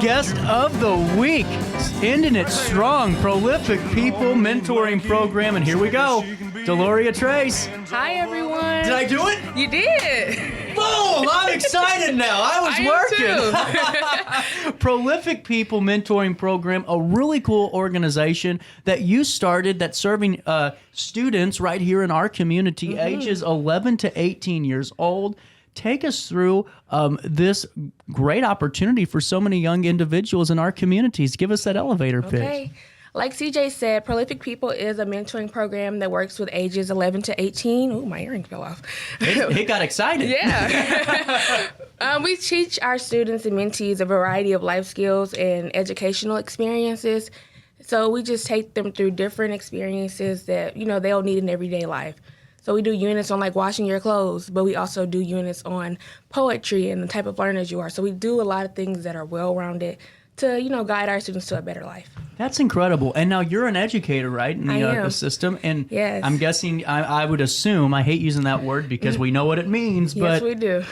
guest of the week, ending it strong, prolific people mentoring program, and here we go, Deloria Trace. Hi, everyone. Did I do it? You did. Boom! I'm excited now. I was working. Prolific People Mentoring Program, a really cool organization that you started that's serving students right here in our community, ages 11 to 18 years old. Take us through this great opportunity for so many young individuals in our communities. Give us that elevator pitch. Okay. Like CJ said, Prolific People is a mentoring program that works with ages 11 to 18. Ooh, my earring fell off. It got excited. Yeah. We teach our students and mentees a variety of life skills and educational experiences. So we just take them through different experiences that, they'll need in everyday life. So we do units on like washing your clothes, but we also do units on poetry and the type of learners you are. So we do a lot of things that are well-rounded to, guide our students to a better life. That's incredible. And now you're an educator, right, in the system? And yes. I'm guessing, I would assume, I hate using that word because we know what it means, but yes, we do.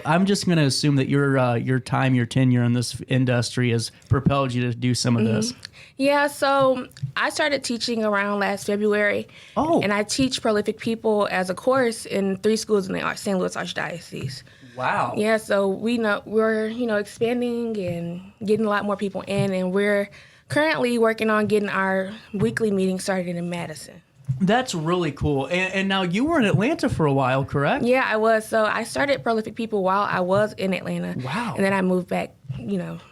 I'm just going to assume that your tenure in this industry has propelled you to do some of this. Yeah, so I started teaching around last February. Oh. And I teach Prolific People as a course in 3 schools in the St. Louis Archdiocese. Wow. Yeah, so we're expanding and getting a lot more people in, and we're currently working on getting our weekly meeting started in Madison. That's really cool. And now you were in Atlanta for a while, correct? Yeah, I was. So I started Prolific People while I was in Atlanta. Wow. And then I moved back,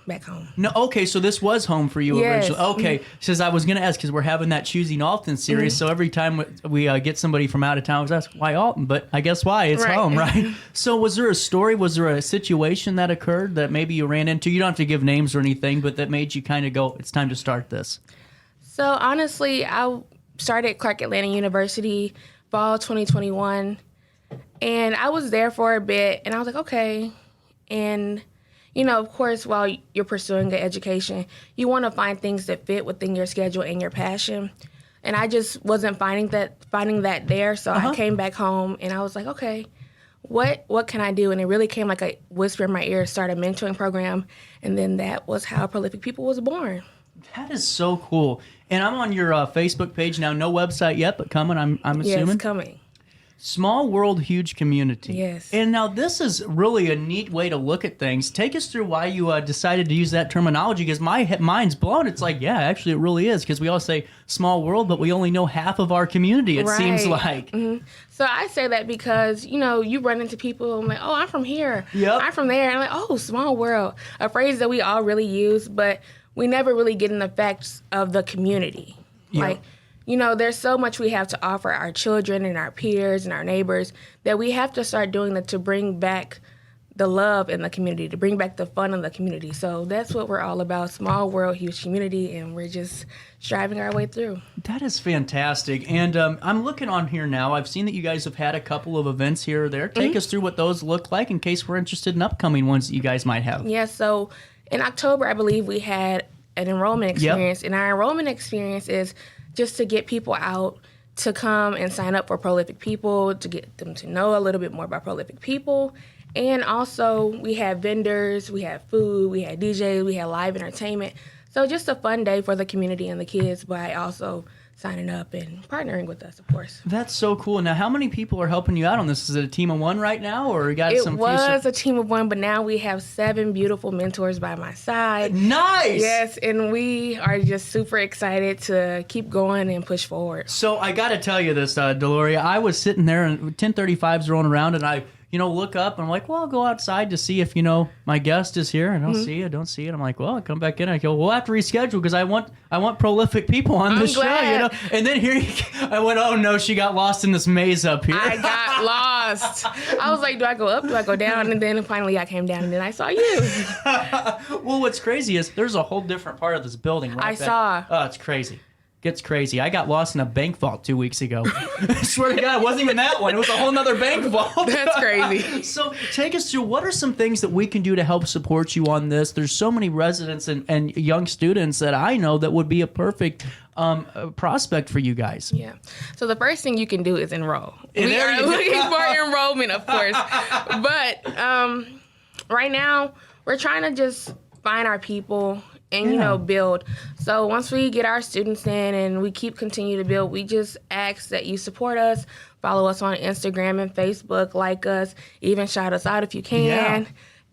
back home. No, okay, so this was home for you yes. originally. Okay, says I was going to ask because we're having that Choosing Alton series, so every time we get somebody from out of town, I was asked, why Alton? But I guess why? It's right. home, right? So was there a story, was there a situation that occurred that maybe you ran into? You don't have to give names or anything, but that made you kind of go, it's time to start this. So honestly, I started Clark Atlanta University fall 2021, and I was there for a bit, and I was like, okay. And, of course, while you're pursuing the education, you want to find things that fit within your schedule and your passion. And I just wasn't finding that there, so I came back home, and I was like, okay, what can I do? And it really came like a whisper in my ear, start a mentoring program, and then that was how Prolific People was born. That is so cool. And I'm on your Facebook page now. No website yet, but coming, I'm assuming. Yes, coming. Small world, huge community. Yes. And now this is really a neat way to look at things. Take us through why you decided to use that terminology, because my mind's blown. It's like, yeah, actually it really is, because we all say small world, but we only know half of our community, it seems like. Mm-hmm. So I say that because, you run into people and like, oh, I'm from here. Yep. I'm from there. And I'm like, oh, small world. A phrase that we all really use, but we never really get in the facts of the community. Yep. Like, there's so much we have to offer our children and our peers and our neighbors that we have to start doing that to bring back the love in the community, to bring back the fun in the community. So that's what we're all about, small world, huge community, and we're just striving our way through. That is fantastic. And I'm looking on here now. I've seen that you guys have had a couple of events here or there. Take us through what those look like in case we're interested in upcoming ones that you guys might have. Yeah, so in October, I believe we had an enrollment experience. Yep. And our enrollment experience is just to get people out to come and sign up for Prolific People, to get them to know a little bit more about Prolific People. And also, we had vendors, we had food, we had DJs, we had live entertainment. So just a fun day for the community and the kids by also signing up and partnering with us, of course. That's so cool. Now, how many people are helping you out on this? Is it a team of one right now, or you got some? It was a team of one, but now we have 7 beautiful mentors by my side. Nice! Yes, and we are just super excited to keep going and push forward. So I got to tell you this, Deloria. I was sitting there and 1035's rolling around, and I look up and I'm like, well, I'll go outside to see if, my guest is here. I don't see it. I'm like, well, I'll come back in. I go, we'll have to reschedule because I want Prolific People on this show, And then I went, oh no, she got lost in this maze up here. I got lost. I was like, do I go up? Do I go down? And then finally I came down and then I saw you. Well, what's crazy is there's a whole different part of this building. Right I saw. Oh, it's crazy. Gets crazy. I got lost in a bank vault 2 weeks ago. I swear to God, it wasn't even that one. It was a whole nother bank vault. That's crazy. So take us through, what are some things that we can do to help support you on this? There's so many residents and young students that I know that would be a perfect prospect for you guys. Yeah. So the first thing you can do is enroll. And we are looking for enrollment, of course. But right now, we're trying to just find our people and, build. So once we get our students in and we continue to build, we just ask that you support us, follow us on Instagram and Facebook, like us, even shout us out if you can. Yeah.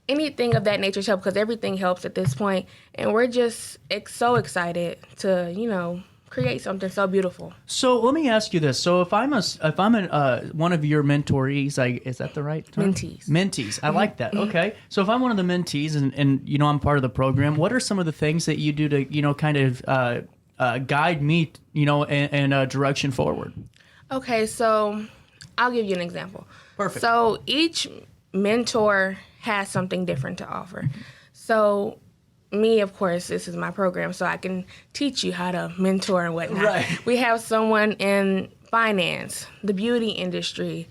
Anything of that nature helps, because everything helps at this point. And we're just so excited to, create something so beautiful. So let me ask you this: so if I'm one of your mentorees, is that the right term? Mentees. I like that. Okay. So if I'm one of the mentees and I'm part of the program, what are some of the things that you do to kind of guide me in a direction forward? Okay, so I'll give you an example. Perfect. So each mentor has something different to offer. So me, of course, this is my program, so I can teach you how to mentor and whatnot. Right. We have someone in finance, the beauty industry,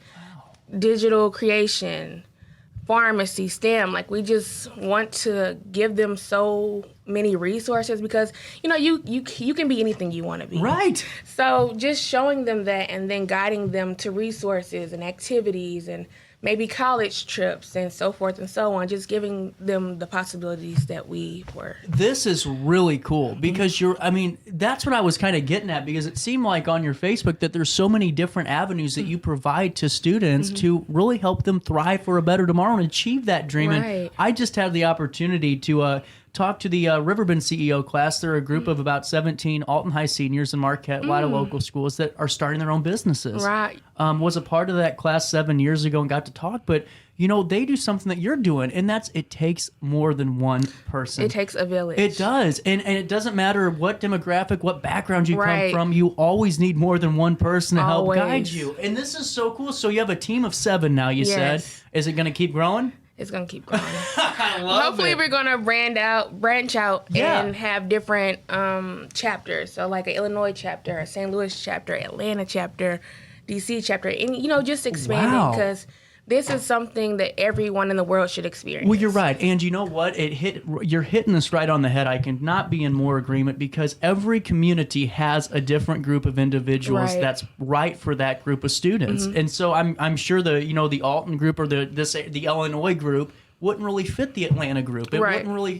digital creation, pharmacy, STEM. Like, we just want to give them so many resources, because you can be anything you want to be. Right. So just showing them that, and then guiding them to resources and activities and maybe college trips and so forth and so on, just giving them the possibilities that we were. This is really cool, because that's what I was kind of getting at, because it seemed like on your Facebook that there's so many different avenues that you provide to students to really help them thrive for a better tomorrow and achieve that dream. Right. And I just had the opportunity to talk to the RiverBend CEO class. They're a group of about 17 Alton High seniors in Marquette, a lot of local schools that are starting their own businesses. Right. Was a part of that class 7 years ago and got to talk, but they do something that you're doing, and it takes more than one person. It takes a village. It does. And it doesn't matter what demographic, what background you Right. come from, you always need more than one person to help Always. guide you. And this is so cool. So you have a team of 7 now, you Yes. said. Is it going to keep growing? It's going to keep growing. I love Hopefully it. we're going to branch out Yeah. and have different chapters. So like an Illinois chapter, a St. Louis chapter, Atlanta chapter, DC chapter, and just expanding, Wow. because this is something that everyone in the world should experience. Well, you're right. And you know what? You're hitting this right on the head. I can not be in more agreement, because every community has a different group of individuals Right. that's right for that group of students. And so I'm sure the Alton group or the Illinois group wouldn't really fit the Atlanta group. It Right. wouldn't really,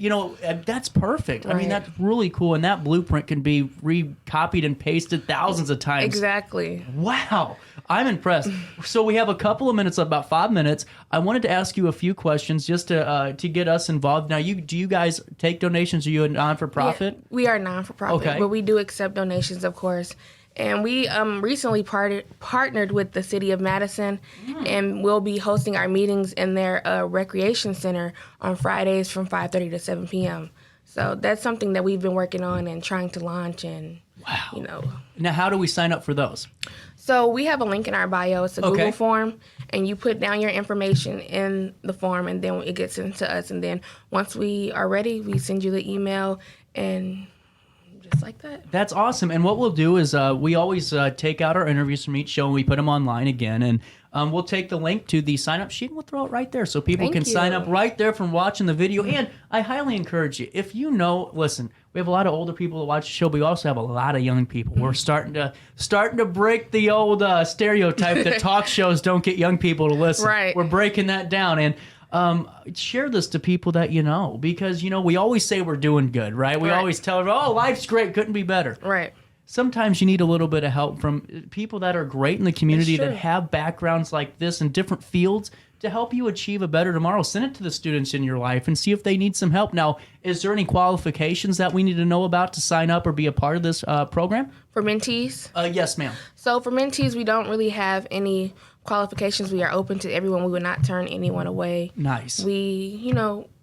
that's perfect. I mean, Right. that's really cool. And that blueprint can be recopied and pasted thousands of times. Exactly. Wow, I'm impressed. So we have a couple of minutes, about 5 minutes. I wanted to ask you a few questions just to get us involved. Now, do you guys take donations? Are you a non-for-profit? Yeah, we are non-for-profit, Okay. but we do accept donations, of course. And we recently partnered with the city of Madison, and we'll be hosting our meetings in their recreation center on Fridays from 5:30 to 7 p.m. So that's something that we've been working on and trying to launch. And Wow. Now, how do we sign up for those? So we have a link in our bio. It's a Okay. Google form, and you put down your information in the form, and then it gets sent to us. And then once we are ready, we send you the email, and just like that. That's awesome. And what we'll do is we always take out our interviews from each show and we put them online again. And we'll take the link to the sign-up sheet and we'll throw it right there so people Thank can you. sign up right there from watching the video. And I highly encourage you, if listen, we have a lot of older people that watch the show, but we also have a lot of young people. We're starting to break the old stereotype that talk shows don't get young people to listen. Right. We're breaking that down. And share this to people that because we always say we're doing good, right? We Right. always tell them, oh, life's great, couldn't be better. Right. Sometimes you need a little bit of help from people that are great in the community, It's true. that have backgrounds like this in different fields to help you achieve a better tomorrow. Send it to the students in your life and see if they need some help. Now, is there any qualifications that we need to know about to sign up or be a part of this program? For mentees? Yes, ma'am. So for mentees, we don't really have any qualifications. We are open to everyone. We would not turn anyone away. Nice.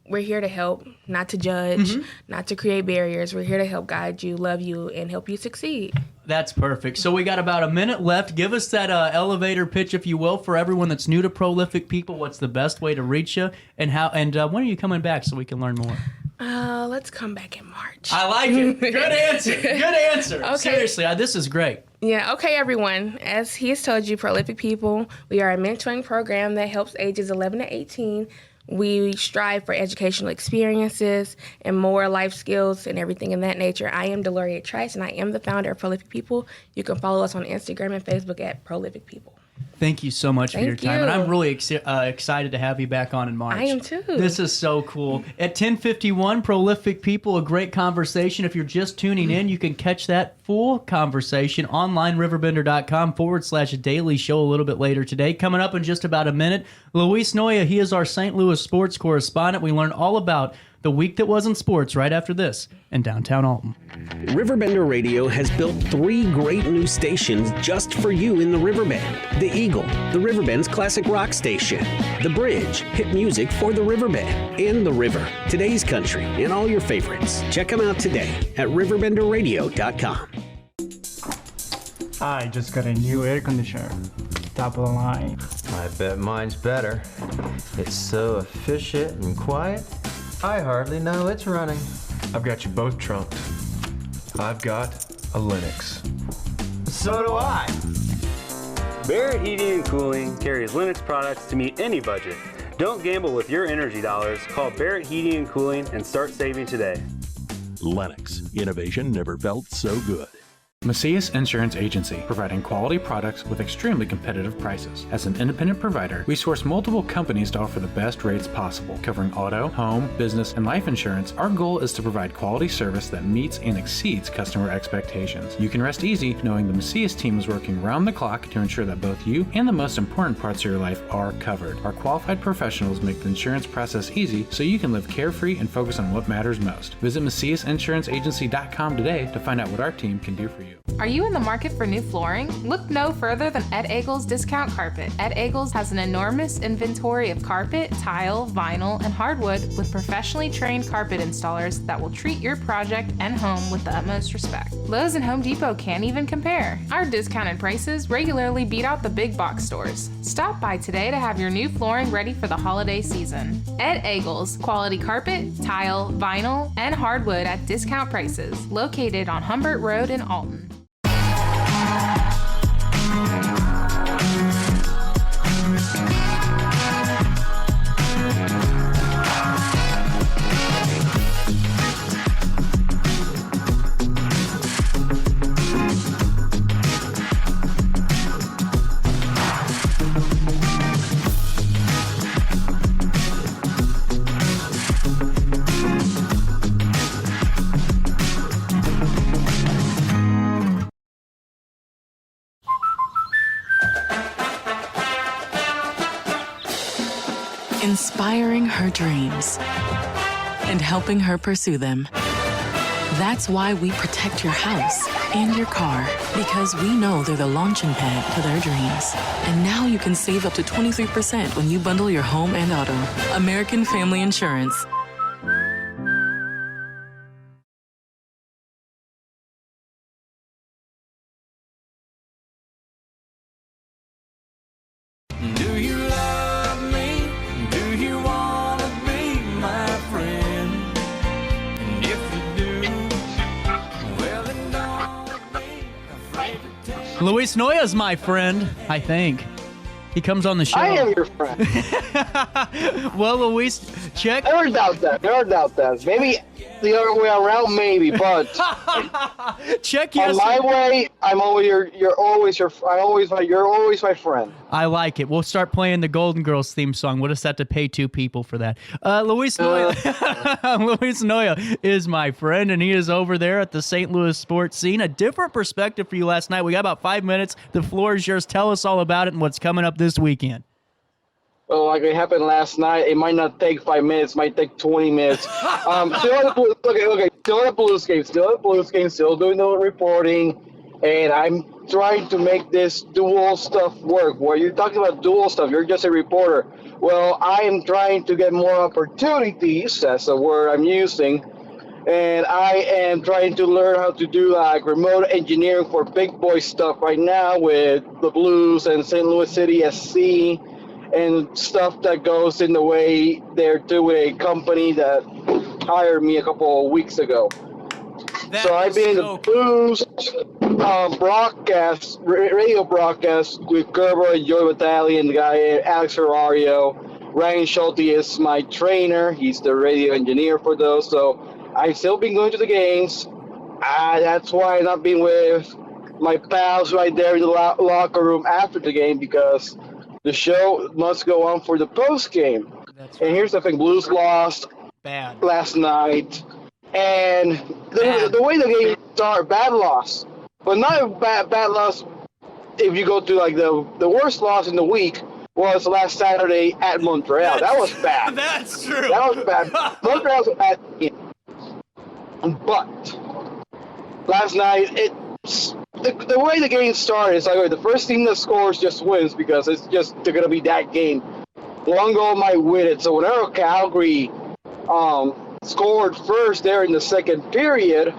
We're here to help, not to judge, not to create barriers. We're here to help guide you, love you, and help you succeed. That's perfect. So we got about a minute left. Give us that elevator pitch, if you will, for everyone that's new to Prolific People. What's the best way to reach you, and how? And when are you coming back so we can learn more? Let's come back in March. I like it. Good answer. Good answer. Okay. Seriously, this is great. Yeah, okay, everyone. As he has told you, Prolific People, we are a mentoring program that helps ages 11 to 18. We strive for educational experiences and more life skills and everything in that nature. I am Deloria Trice, and I am the founder of Prolific People. You can follow us on Instagram and Facebook at Prolific People. Thank you so much for your Thank time, you. and I'm really excited to have you back on in March. I am too. This is so cool. At 10:51, Prolific People, a great conversation. If you're just tuning in, you can catch that full conversation online, RiverBender.com /daily show a little bit later today. Coming up in just about a minute, Luis Noya, he is our St. Louis sports correspondent. We learn all about the week that was in sports right after this in downtown Alton. RiverBender Radio has built 3 great new stations just for you in the Riverbend. The Eagle, the Riverbend's classic rock station. The Bridge, hit music for the Riverbend. And The River, today's country, and all your favorites. Check them out today at RiverBenderRadio.com. I just got a new air conditioner. Top of the line. I bet mine's better. It's so efficient and quiet, I hardly know it's running. I've got you both trumped. I've got a Linux. So do I. Barrett Heating and Cooling carries Linux products to meet any budget. Don't gamble with your energy dollars. Call Barrett Heating and Cooling and start saving today. Lennox. Innovation never felt so good. Macias Insurance Agency, providing quality products with extremely competitive prices. As an independent provider, we source multiple companies to offer the best rates possible, covering auto, home, business, and life insurance. Our goal is to provide quality service that meets and exceeds customer expectations. You can rest easy knowing the Macias team is working round the clock to ensure that both you and the most important parts of your life are covered. Our qualified professionals make the insurance process easy so you can live carefree and focus on what matters most. Visit MaciasInsuranceAgency.com today to find out what our team can do for you. Are you in the market for new flooring? Look no further than Ed Eagles Discount Carpet. Ed Eagles has an enormous inventory of carpet, tile, vinyl, and hardwood with professionally trained carpet installers that will treat your project and home with the utmost respect. Lowe's and Home Depot can't even compare. Our discounted prices regularly beat out the big box stores. Stop by today to have your new flooring ready for the holiday season. Ed Eagles, quality carpet, tile, vinyl, and hardwood at discount prices, located on Humbert Road in Alton. Inspiring her dreams and helping her pursue them. That's why we protect your house and your car, because we know they're the launching pad to their dreams. And now you can save up to 23% when you bundle your home and auto. American Family Insurance. Do you love me? Do you want to be my friend? And if you do, well then don't be afraid to tell. Luis Noya's my friend, I think. He comes on the show. I am your friend. Well, Luis, check. Never doubt that. Never doubt that. Maybe the other way around, maybe, but check on my way, I'm always you're always my friend. I like it. We'll start playing the Golden Girls theme song. We'll just have to pay 2 people for that. Luis Noya, Luis Noya is my friend, and he is over there at the St. Louis sports scene. A different perspective for you last night. We got about 5 minutes. The floor is yours. Tell us all about it and what's coming up this weekend. Well, like it happened last night, it might not take 5 minutes, it might take 20 minutes. Still at the Blues game, still doing the reporting, and I'm trying to make this dual stuff work. Where you're talking about dual stuff, you're just a reporter. Well, I am trying to get more opportunities, that's the word I'm using, and I am trying to learn how to do like remote engineering for big boy stuff right now with the Blues and St. Louis City SC. And stuff that goes in the way they're doing a company that hired me a couple of weeks ago. So I've been in the Blues radio broadcast with Gerber and Joey Vitale and the guy Alex Ferrario. Ryan Schulte is my trainer. He's the radio engineer for those. So I've still been going to the games. That's why I've not been with my pals right there in the locker room after the game because the show must go on for the post game. And here's the thing: Blues lost last night, and the way the game started, bad loss, but not a bad loss. If you go to like the worst loss in the week was last Saturday at Montreal. That was bad. That's true. That was bad. Montreal's a bad team. But last night, the way the game started is like the first team that scores just wins because it's just they're gonna be that game. One goal might win it. So whenever Calgary scored first there in the second period,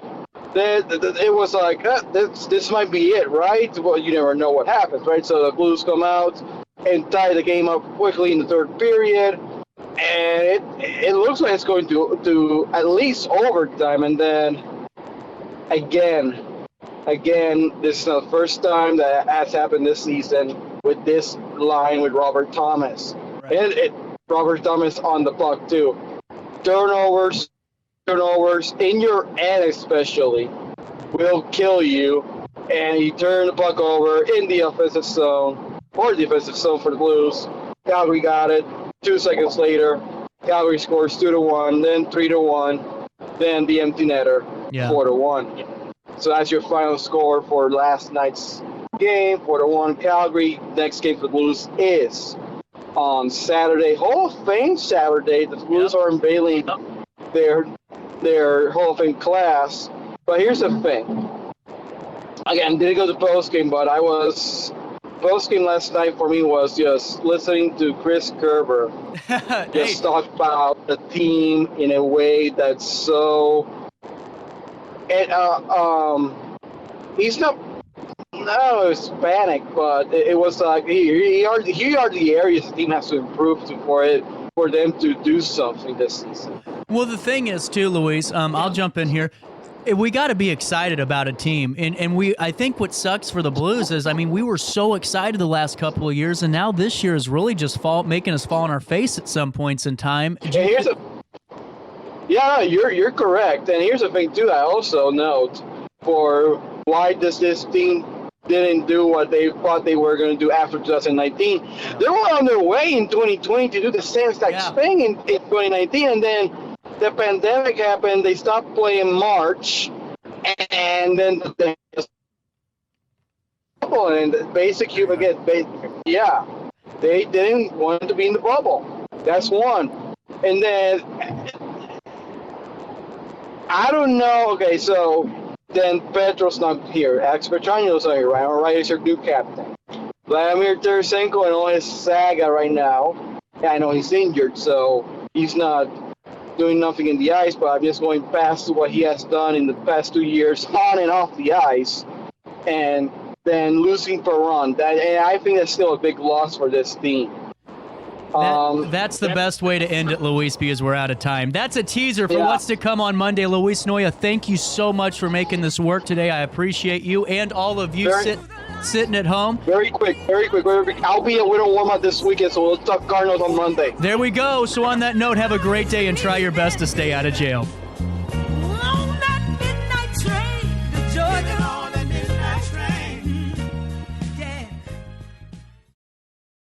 then it was like this might be it, right? Well, you never know what happens, right? So the Blues come out and tie the game up quickly in the third period, and it looks like it's going to at least overtime, and then again, this is not the first time that has happened this season with this line with Robert Thomas. Right. And Robert Thomas on the puck too. Turnovers in your end especially will kill you, and you turn the puck over in the offensive zone or defensive zone for the Blues. Calgary got it. 2 seconds later, Calgary scores 2-1, then 3-1, then the empty netter 4-1. So that's your final score for last night's game. 4-1 Calgary. Next game for the Blues is on Saturday, Hall of Fame Saturday. The Blues are unveiling their Hall of Fame class. But here's the thing. Again, didn't go to post game, but post game last night for me was just listening to Chris Kerber just talk about the team in a way that's so. And he's not Hispanic, but it was like here are the areas the team has to improve for them to do something this season. Well, the thing is too, Luis. I'll jump in here. We got to be excited about a team, and I think what sucks for the Blues is, I mean, we were so excited the last couple of years, and now this year is really just making us fall on our face at some points in time. You're correct, and here's the thing too. I also note for why does this team didn't do what they thought they were going to do after 2019. They were on their way in 2020 to do the same exact thing in 2019, and then the pandemic happened. They stopped playing March, and then they didn't want to be in the bubble. That's one. And then I don't know. Okay, so then Petro's not here. Alex Petrano's not here. Ryan O'Reilly is your new captain. Vladimir Tarasenko and all his saga right now. Yeah, I know he's injured, so he's not doing nothing in the ice, but I'm just going past what he has done in the past 2 years on and off the ice, and then losing Perron. And I think that's still a big loss for this team. That's the best way to end it, Luis, because we're out of time. That's a teaser for what's to come on Monday. Luis Noya, thank you so much for making this work today. I appreciate you and all of you sitting at home. Very quick. I'll be at Winter Warm-Up this weekend, so we'll talk Cardinals on Monday. There we go. So on that note, have a great day and try your best to stay out of jail.